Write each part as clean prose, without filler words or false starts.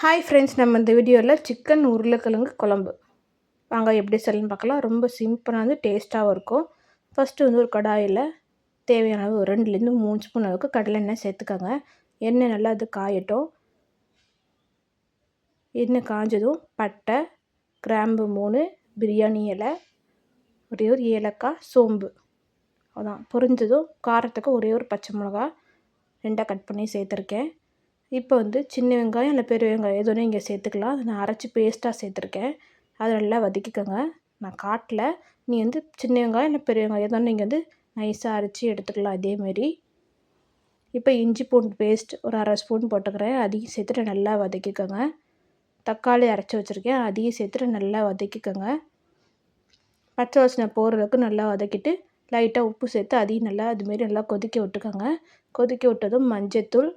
Hi friends, நம்ம இந்த வீடியோவில் சிக்கன் உருளைக்கிழங்கு குழம்பு வாங்க எப்படி செய்யலாம்னு பார்க்கலாம். ரொம்ப சிம்பிளானது, டேஸ்ட்டாகவும் இருக்கும். ஃபஸ்ட்டு ஒரு கடாயில் தேவையான அளவு 2லேருந்து 3 ஸ்பூன் அளவுக்கு கடலை எண்ணெய் சேர்த்துக்கோங்க. எண்ணெய் நல்லா அது காயட்டும். எண்ணெய் காஞ்சதும் பட்டை, கிராம்பு 3, பிரியாணி இலை, ஒரே ஒரு ஏலக்காய், சோம்பு, அதான் பொரிஞ்சதும் காரத்துக்கு ஒரே ஒரு பச்சை மிளகா 2 கட் பண்ணி சேர்த்துருக்கேன். இப்போ சின்ன வெங்காயம் இல்லை பெரிய வெங்காயம் எது ஒன்று இங்கே சேர்த்துக்கலாம். அதை நான் அரைச்சி பேஸ்ட்டாக சேர்த்துருக்கேன். அதை நல்லா வதக்கிக்கோங்க. நான் காட்டில் நீ சின்ன வெங்காயம் இல்லை பெரிய வெங்காயம் எது ஒன்று நீங்கள் நைஸாக அரைச்சி எடுத்துக்கலாம். இதேமாரி இப்போ இஞ்சி பூண்டு பேஸ்ட் ஒரு 1/2 ஸ்பூன் போட்டுக்கிறேன். அதையும் சேர்த்துட்டு நல்லா வதக்கிக்கோங்க. தக்காளி அரைச்சி வச்சுருக்கேன், அதையும் சேர்த்துட்டு நல்லா வதக்கிக்கோங்க. பச்சை வாசனை போடுறதுக்கு நல்லா வதக்கிட்டு லைட்டாக உப்பு சேர்த்து அதையும் நல்லா அதுமாரி நல்லா கொதிக்க விட்டுக்கோங்க. கொதிக்க விட்டதும் மஞ்சத்தூள்,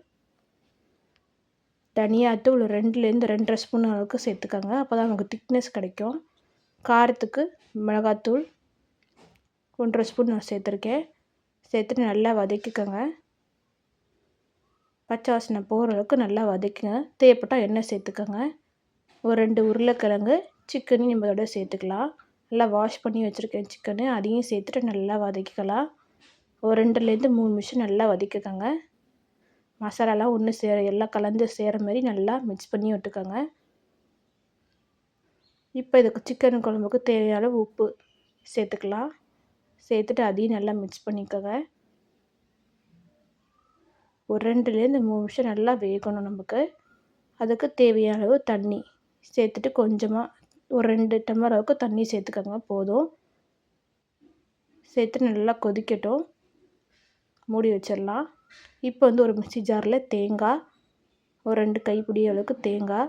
தனியாத்தூள் 2லேருந்து 2.5 ஸ்பூன் அளவுக்கு சேர்த்துக்கோங்க. அப்போ தான் நமக்கு திக்னஸ் கிடைக்கும். காரத்துக்கு மிளகாத்தூள் 1.5 ஸ்பூன் நான் சேர்த்துருக்கேன். சேர்த்துட்டு நல்லா வதக்கிக்கோங்க. பச்சை வாசனை போகிற அளவுக்கு நல்லா வதக்குங்க. தேவைப்பட்டால் எண்ணெய் சேர்த்துக்கோங்க. ஒரு 2 உருளைக்கிழங்கு சிக்கனையும் நம்ம இதோட சேர்த்துக்கலாம். நல்லா வாஷ் பண்ணி வச்சுருக்கேன் சிக்கனு, அதையும் சேர்த்துட்டு நல்லா வதக்கிக்கலாம். ஒரு 2லேருந்து 3 நிமிஷம் நல்லா வதக்கிக்கோங்க. மசாலாலாம் ஒன்று எல்லாம் கலந்து சேர மாதிரி நல்லா மிக்ஸ் பண்ணி விட்டுக்கோங்க. இப்போ இதுக்கு சிக்கன் குழம்புக்கு தேவையான உப்பு சேர்த்துக்கலாம். சேர்த்துட்டு அதையும் நல்லா மிக்ஸ் பண்ணிக்கோங்க. ஒரு 2லேருந்து 3 நிமிஷம் நல்லா வேகணும் நமக்கு. அதுக்கு தேவையான அளவு தண்ணி சேர்த்துட்டு கொஞ்சமாக ஒரு 2 டம்ளர் அளவுக்கு தண்ணி சேர்த்துக்கோங்க, போதும். சேர்த்துட்டு நல்லா கொதிக்கட்டும். மூடி வச்சிடலாம். இப்போ ஒரு மிக்ஸி ஜாரில் தேங்காய், ஒரு 2 கைப்பிடி அளவுக்கு தேங்காய்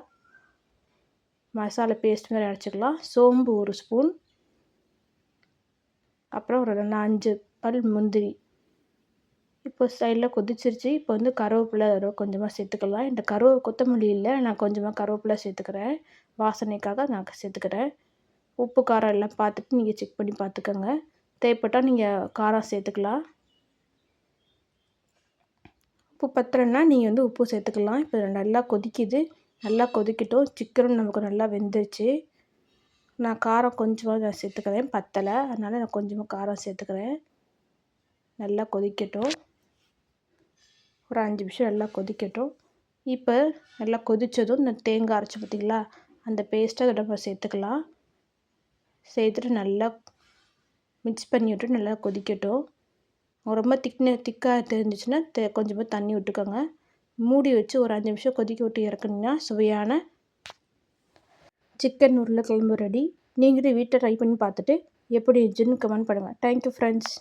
மசாலா பேஸ்ட் மாதிரி அரைச்சிக்கலாம். சோம்பு 1 ஸ்பூன், அப்புறம் ஒரு 4-5 பல் முந்திரி. இப்போ சைடில் கொதிச்சிருச்சு. இப்போ கருவேப்பிலை அதோட கொஞ்சமாக சேர்த்துக்கலாம். இந்த கொத்தமல்லி இல்லை, நான் கொஞ்சமாக கருவேப்பிலை சேர்த்துக்கிறேன். வாசனைக்காக நான் சேர்த்துக்கிறேன். உப்பு காரம் எல்லாம் பார்த்துட்டு நீங்கள் செக் பண்ணி பார்த்துக்கோங்க. தேவைப்பட்டால் நீங்கள் காரம் சேர்த்துக்கலாம். உப்பு பத்தலைன்னா நீங்கள் உப்பு சேர்த்துக்கலாம். இப்போ நல்லா கொதிக்குது, நல்லா கொதிக்கட்டும். சிக்கனும் நமக்கு நல்லா வெந்துருச்சு. நான் காரம் கொஞ்சமாக நான் சேர்த்துக்கிறேன், பத்தலை, அதனால் நான் கொஞ்சமாக காரம் சேர்த்துக்கிறேன். நல்லா கொதிக்கட்டும். ஒரு 5 நிமிஷம் நல்லா கொதிக்கட்டும். இப்போ நல்லா கொதித்ததும் இந்த தேங்காய் அரைச்சி பார்த்திங்களா, அந்த பேஸ்ட்டை அதோட நம்ம சேர்த்துக்கலாம். சேர்த்துட்டு நல்லா மிக்ஸ் பண்ணி விட்டு நல்லா கொதிக்கட்டும். ரொம்ப திக்காக தெரிஞ்சிச்சுன்னா கொஞ்சமாக தண்ணி விட்டுக்கோங்க. மூடி வச்சு ஒரு 5 நிமிஷம் கொதிக்க விட்டு இறக்குனீங்கன்னா சுவையான சிக்கன் உருளைக்கிழங்கு ரெடி. நீங்களே வீட்டில் ட்ரை பண்ணி பார்த்துட்டு எப்படி இருந்துச்சுன்னு கமெண்ட் பண்ணுங்கள். Thank you friends.